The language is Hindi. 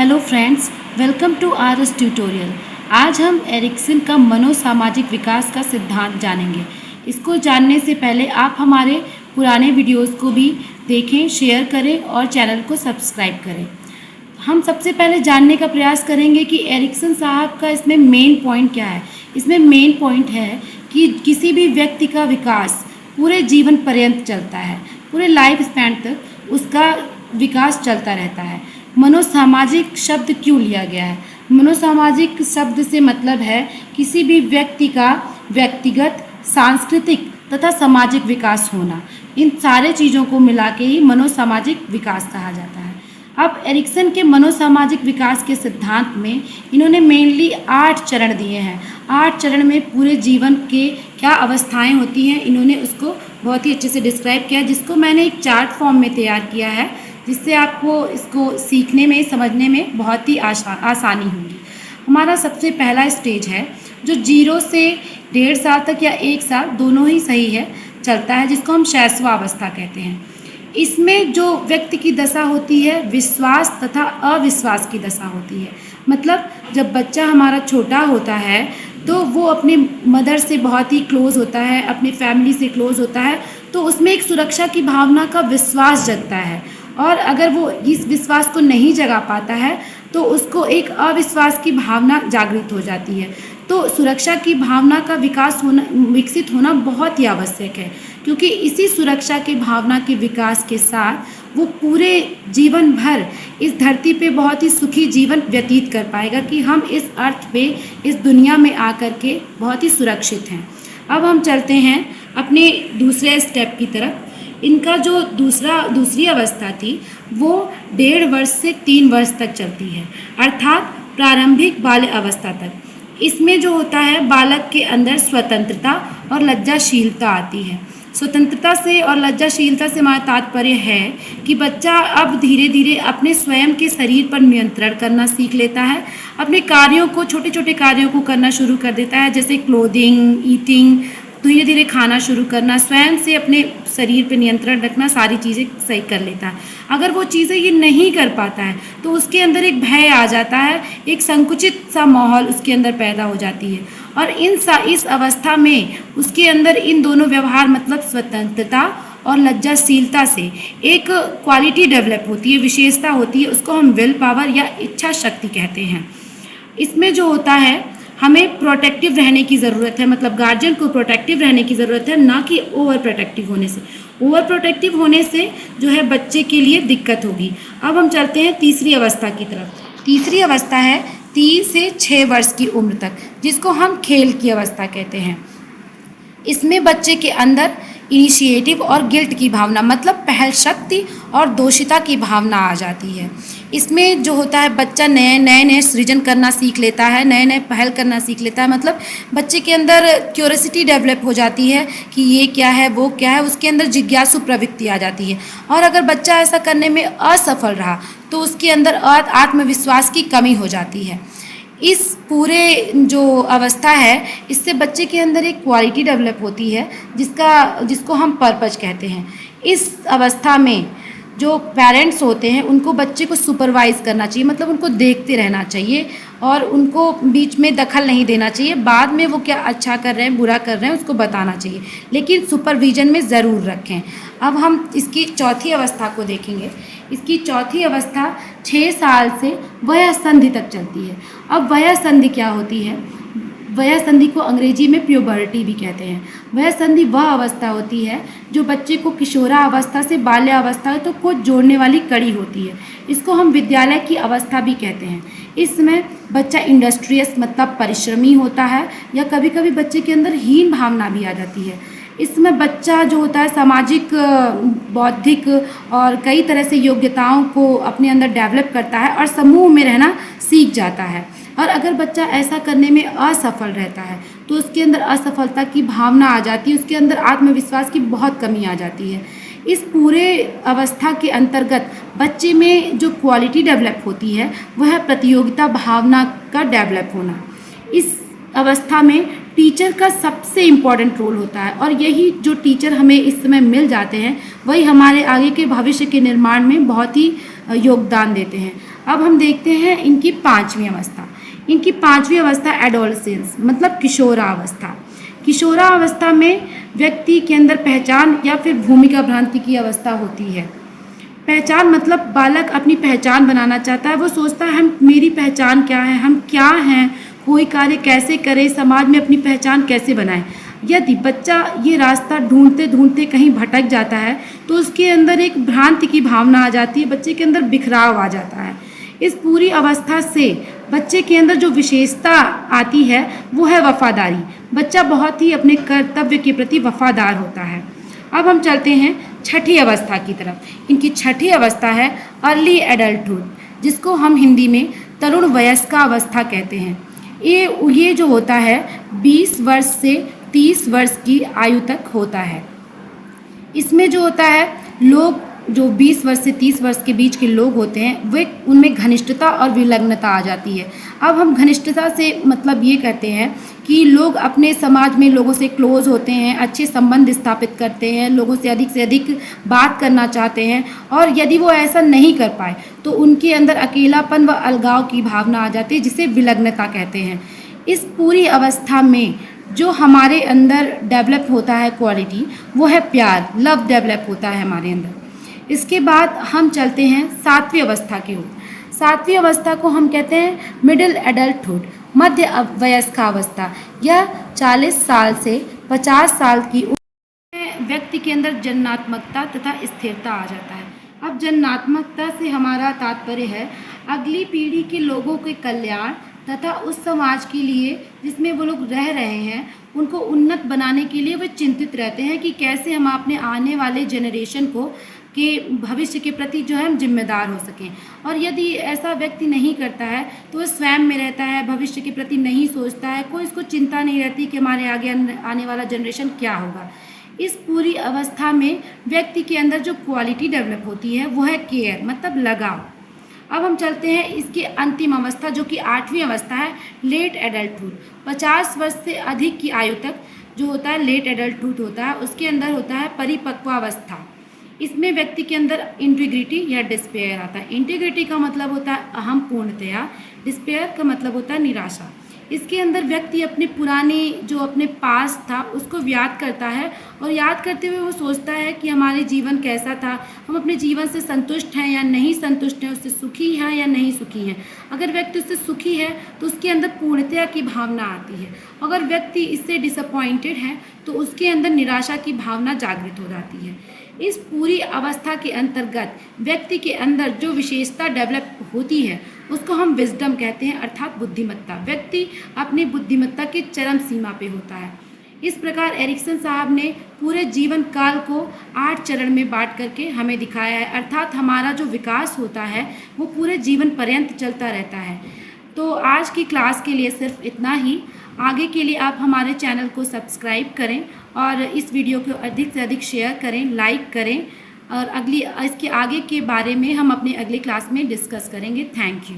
Hello friends, welcome to RS tutorial. आज हम एरिक्सन का मनोसामाजिक विकास का सिद्धांत जानेंगे। इसको जानने से पहले आप हमारे पुराने वीडियोस को भी देखें, शेयर करें और चैनल को सब्सक्राइब करें। हम सबसे पहले जानने का प्रयास करेंगे कि एरिक्सन साहब का इसमें मेन पॉइंट क्या है। इसमें मेन पॉइंट है कि किसी भी व्यक्ति का विकास पूरे जीवन पर्यंत चलता है, पूरे लाइफ स्पैन तक उसका विकास चलता रहता है। मनोसामाजिक शब्द क्यों लिया गया है? मनोसामाजिक शब्द से मतलब है किसी भी व्यक्ति का व्यक्तिगत, सांस्कृतिक तथा सामाजिक विकास होना। इन सारे चीज़ों को मिला के ही मनोसामाजिक विकास कहा जाता है। अब एरिक्सन के मनोसामाजिक विकास के सिद्धांत में इन्होंने मेनली 8 चरण दिए हैं। 8 चरण में पूरे जीवन के क्या अवस्थाएं होती हैं, इन्होंने उसको बहुत ही अच्छे से डिस्क्राइब किया, जिसको मैंने एक चार्ट फॉर्म में तैयार किया है, जिससे आपको इसको सीखने में, समझने में बहुत ही आसानी होगी। हमारा सबसे पहला स्टेज है जो 0 से 1.5 साल तक या 1 साल, दोनों ही सही है, चलता है, जिसको हम शैशवावस्था कहते हैं। इसमें जो व्यक्ति की दशा होती है, विश्वास तथा अविश्वास की दशा होती है। मतलब जब बच्चा हमारा छोटा होता है तो वो अपने मदर से बहुत ही क्लोज़ होता है, अपनी फैमिली से क्लोज़ होता है, तो उसमें एक सुरक्षा की भावना का विश्वास जगता है। और अगर वो इस विश्वास को नहीं जगा पाता है तो उसको एक अविश्वास की भावना जागृत हो जाती है। तो सुरक्षा की भावना का विकसित होना बहुत ही आवश्यक है, क्योंकि इसी सुरक्षा की भावना के विकास के साथ वो पूरे जीवन भर इस धरती पे बहुत ही सुखी जीवन व्यतीत कर पाएगा कि हम इस अर्थ पे, इस दुनिया में आकर के बहुत ही सुरक्षित हैं। अब हम चलते हैं अपने दूसरे स्टेप की तरफ। इनका जो दूसरी अवस्था थी वो 1.5 वर्ष से 3 वर्ष तक चलती है, अर्थात प्रारंभिक बाल्य अवस्था तक। इसमें जो होता है, बालक के अंदर स्वतंत्रता और लज्जाशीलता आती है। स्वतंत्रता से और लज्जाशीलता से हमारा तात्पर्य है कि बच्चा अब धीरे धीरे अपने स्वयं के शरीर पर नियंत्रण करना सीख लेता है, अपने कार्यों को, छोटे छोटे कार्यों को करना शुरू कर देता है, जैसे क्लोथिंग, ईटिंग, धीरे धीरे खाना शुरू करना, स्वयं से अपने शरीर पर नियंत्रण रखना, सारी चीज़ें सही कर लेता है। अगर वो चीज़ें ये नहीं कर पाता है तो उसके अंदर एक भय आ जाता है, एक संकुचित सा माहौल उसके अंदर पैदा हो जाती है। और इस अवस्था में उसके अंदर इन दोनों व्यवहार, मतलब स्वतंत्रता और लज्जाशीलता से एक क्वालिटी डेवलप होती है, विशेषता होती है, उसको हम विल पावर या इच्छा शक्ति कहते हैं। इसमें जो होता है, हमें प्रोटेक्टिव रहने की ज़रूरत है, मतलब गार्जियन को प्रोटेक्टिव रहने की ज़रूरत है, ना कि ओवर प्रोटेक्टिव होने से। ओवर प्रोटेक्टिव होने से जो है बच्चे के लिए दिक्कत होगी। अब हम चलते हैं तीसरी अवस्था की तरफ। तीसरी अवस्था है 3 से 6 वर्ष की उम्र तक, जिसको हम खेल की अवस्था कहते हैं। इसमें बच्चे के अंदर इनिशिएटिव और गिल्ट की भावना, मतलब पहल शक्ति और दोषिता की भावना आ जाती है। इसमें जो होता है, बच्चा नए सृजन करना सीख लेता है, नए पहल करना सीख लेता है। मतलब बच्चे के अंदर क्यूरियोसिटी डेवलप हो जाती है कि ये क्या है, वो क्या है, उसके अंदर जिज्ञासु प्रवृत्ति आ जाती है। और अगर बच्चा ऐसा करने में असफल रहा तो उसके अंदर आत्मविश्वास की कमी हो जाती है। इस पूरे जो अवस्था है, इससे बच्चे के अंदर एक क्वालिटी डेवलप होती है जिसको हम पर्पज कहते हैं। इस अवस्था में जो पेरेंट्स होते हैं उनको बच्चे को सुपरवाइज़ करना चाहिए, मतलब उनको देखते रहना चाहिए और उनको बीच में दखल नहीं देना चाहिए। बाद में वो क्या अच्छा कर रहे हैं, बुरा कर रहे हैं, उसको बताना चाहिए, लेकिन सुपरविजन में ज़रूर रखें। अब हम इसकी चौथी अवस्था को देखेंगे। इसकी चौथी अवस्था 6 साल से वयःसंधि तक चलती है। अब वयःसंधि क्या होती है? वयःसंधि को अंग्रेजी में प्यूबर्टी भी कहते हैं। वयःसंधि वह अवस्था होती है जो बच्चे को किशोरा अवस्था से बाल्यावस्था तक को जोड़ने वाली कड़ी होती है। इसको हम विद्यालय की अवस्था भी कहते हैं। इसमें बच्चा इंडस्ट्रियस, मतलब परिश्रमी होता है, या कभी कभी बच्चे के अंदर हीन भावना भी आ जाती है। इसमें बच्चा जो होता है सामाजिक, बौद्धिक और कई तरह से योग्यताओं को अपने अंदर डेवलप करता है और समूह में रहना सीख जाता है। और अगर बच्चा ऐसा करने में असफल रहता है तो उसके अंदर असफलता की भावना आ जाती है, उसके अंदर आत्मविश्वास की बहुत कमी आ जाती है। इस पूरे अवस्था के अंतर्गत बच्चे में जो क्वालिटी डेवलप होती है वह है प्रतियोगिता भावना का डेवलप होना। इस अवस्था में टीचर का सबसे इम्पॉर्टेंट रोल होता है, और यही जो टीचर हमें इस समय मिल जाते हैं वही हमारे आगे के भविष्य के निर्माण में बहुत ही योगदान देते हैं। अब हम देखते हैं इनकी पांचवी अवस्था। इनकी पांचवी अवस्था एडोलसेंस मतलब किशोरावस्था। किशोरावस्था में व्यक्ति के अंदर पहचान या फिर भूमिका भ्रांति की अवस्था होती है। पहचान मतलब बालक अपनी पहचान बनाना चाहता है। वो सोचता है हम मेरी पहचान क्या है, हम क्या हैं, कोई कार्य कैसे करें, समाज में अपनी पहचान कैसे बनाएं। यदि बच्चा ये रास्ता ढूंढते ढूंढते कहीं भटक जाता है तो उसके अंदर एक भ्रांति की भावना आ जाती है, बच्चे के अंदर बिखराव आ जाता है। इस पूरी अवस्था से बच्चे के अंदर जो विशेषता आती है वो है वफादारी। बच्चा बहुत ही अपने कर्तव्य के प्रति वफादार होता है। अब हम चलते हैं छठी अवस्था की तरफ। इनकी छठी अवस्था है अर्ली एडल्टहुड, जिसको हम हिंदी में तरुण वयस्का अवस्था कहते हैं। ये जो होता है 20 वर्ष से 30 वर्ष की आयु तक होता है। इसमें जो होता है लोग जो 20 वर्ष से 30 वर्ष के बीच के लोग होते हैं वे उनमें घनिष्ठता और विलग्नता आ जाती है। अब हम घनिष्ठता से मतलब ये कहते हैं कि लोग अपने समाज में लोगों से क्लोज होते हैं, अच्छे संबंध स्थापित करते हैं, लोगों से अधिक बात करना चाहते हैं, और यदि वो ऐसा नहीं कर पाए तो उनके अंदर अकेलापन व अलगाव की भावना आ जाती है, जिसे विलग्नता कहते हैं। इस पूरी अवस्था में जो हमारे अंदर डेवलप होता है क्वालिटी, वो है प्यार, लव डेवलप होता है हमारे अंदर। इसके बाद हम चलते हैं सातवीं अवस्था की ओर। सातवीं अवस्था को हम कहते हैं मिडिल एडल्टहुड, मध्य वयस्का अवस्था। यह 40 साल से 50 साल की उम्र में व्यक्ति के अंदर जन्मात्मकता तथा स्थिरता आ जाता है। अब जन्मात्मकता से हमारा तात्पर्य है अगली पीढ़ी के लोगों के कल्याण तथा उस समाज के लिए जिसमें वो लोग रह रहे हैं उनको उन्नत बनाने के लिए वे चिंतित रहते हैं कि कैसे हम अपने आने वाले जनरेशन को के भविष्य के प्रति जो है हम जिम्मेदार हो सकें। और यदि ऐसा व्यक्ति नहीं करता है तो वह स्वयं में रहता है, भविष्य के प्रति नहीं सोचता है, कोई इसको चिंता नहीं रहती कि हमारे आगे आने वाला जनरेशन क्या होगा। इस पूरी अवस्था में व्यक्ति के अंदर जो क्वालिटी डेवलप होती है वो है केयर मतलब लगाव। अब हम चलते हैं इसकी अंतिम अवस्था जो कि आठवीं अवस्था है लेट एडल्टहुड। 50 वर्ष से अधिक की आयु तक जो होता है लेट एडल्टहुड होता है। उसके अंदर होता है परिपक्वावस्था। इसमें व्यक्ति के अंदर इंटीग्रिटी या डिस्पेयर आता है। इंटीग्रिटी का मतलब होता है अहम पूर्णतया, डिस्पेयर का मतलब होता है निराशा। इसके अंदर व्यक्ति अपने पुराने जो अपने पास था उसको याद करता है, और याद करते हुए वो सोचता है कि हमारे जीवन कैसा था, हम अपने जीवन से संतुष्ट हैं या नहीं संतुष्ट हैं, उससे सुखी हैं या नहीं सुखी हैं। अगर व्यक्ति उससे सुखी है तो उसके अंदर पूर्णतया की भावना आती है। अगर व्यक्ति इससे डिसअपॉइंटेड है तो उसके अंदर निराशा की भावना जागृत हो जाती है। इस पूरी अवस्था के अंतर्गत व्यक्ति के अंदर जो विशेषता डेवलप होती है उसको हम विजडम कहते हैं, अर्थात बुद्धिमत्ता। व्यक्ति अपनी बुद्धिमत्ता की चरम सीमा पे होता है। इस प्रकार एरिक्सन साहब ने पूरे जीवन काल को 8 चरण में बांट करके हमें दिखाया है, अर्थात हमारा जो विकास होता है वो पूरे जीवन पर्यंत चलता रहता है। तो आज की क्लास के लिए सिर्फ इतना ही। आगे के लिए आप हमारे चैनल को सब्सक्राइब करें और इस वीडियो को अधिक से अधिक शेयर करें, लाइक करें, और इसके आगे के बारे में हम अपने अगले क्लास में डिस्कस करेंगे। Thank you.